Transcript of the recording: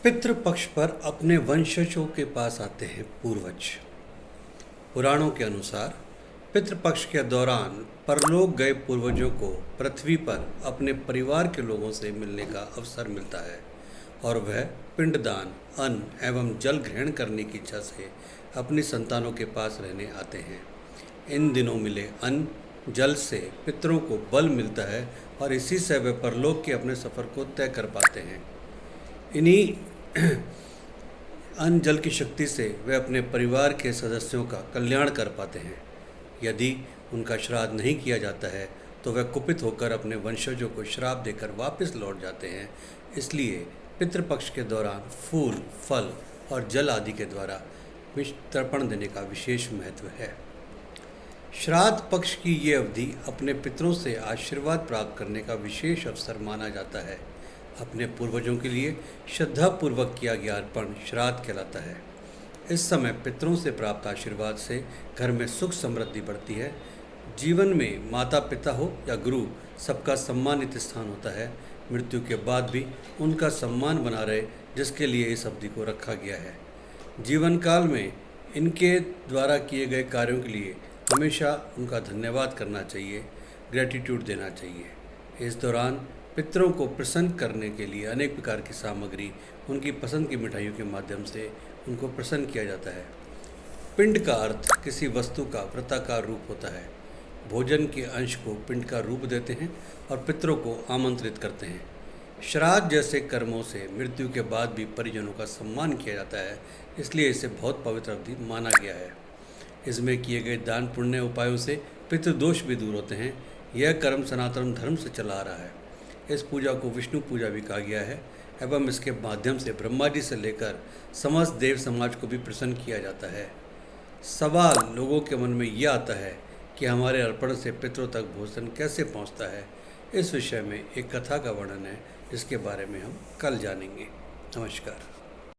पितृपक्ष पर अपने वंशजों के पास आते हैं पूर्वज। पुराणों के अनुसार पितृपक्ष के दौरान परलोक गए पूर्वजों को पृथ्वी पर अपने परिवार के लोगों से मिलने का अवसर मिलता है और वह पिंडदान, अन्न एवं जल ग्रहण करने की इच्छा से अपनी संतानों के पास रहने आते हैं। इन दिनों मिले अन्न जल से पितरों को बल मिलता है और इसी से वे परलोक के अपने सफ़र को तय कर पाते हैं। इन्हीं अन्न जल की शक्ति से वे अपने परिवार के सदस्यों का कल्याण कर पाते हैं। यदि उनका श्राद्ध नहीं किया जाता है तो वे कुपित होकर अपने वंशजों को श्राप देकर वापस लौट जाते हैं। इसलिए पितृपक्ष के दौरान फूल, फल और जल आदि के द्वारा तर्पण देने का विशेष महत्व है। श्राद्ध पक्ष की ये अवधि अपने पितरों से आशीर्वाद प्राप्त करने का विशेष अवसर माना जाता है। अपने पूर्वजों के लिए श्रद्धापूर्वक किया गया अर्पण श्राद्ध कहलाता है। इस समय पितरों से प्राप्त आशीर्वाद से घर में सुख समृद्धि बढ़ती है। जीवन में माता पिता हो या गुरु, सबका सम्मानित स्थान होता है। मृत्यु के बाद भी उनका सम्मान बना रहे, जिसके लिए इस अवधि को रखा गया है। जीवन काल में इनके द्वारा किए गए कार्यों के लिए हमेशा उनका धन्यवाद करना चाहिए, ग्रेटिट्यूड देना चाहिए। इस दौरान पितरों को प्रसन्न करने के लिए अनेक प्रकार की सामग्री, उनकी पसंद की मिठाइयों के माध्यम से उनको प्रसन्न किया जाता है। पिंड का अर्थ किसी वस्तु का वृत्ताकार रूप होता है। भोजन के अंश को पिंड का रूप देते हैं और पितरों को आमंत्रित करते हैं। श्राद्ध जैसे कर्मों से मृत्यु के बाद भी परिजनों का सम्मान किया जाता है, इसलिए इसे बहुत पवित्र अवधि माना गया है। इसमें किए गए दान पुण्य उपायों से पितृदोष भी दूर होते हैं। यह कर्म सनातन धर्म से चला आ रहा है। इस पूजा को विष्णु पूजा भी कहा गया है एवं इसके माध्यम से ब्रह्मा जी से लेकर समस्त देव समाज को भी प्रसन्न किया जाता है। सवाल लोगों के मन में यह आता है कि हमारे अर्पण से पितरों तक भोजन कैसे पहुंचता है। इस विषय में एक कथा का वर्णन है, जिसके बारे में हम कल जानेंगे। नमस्कार।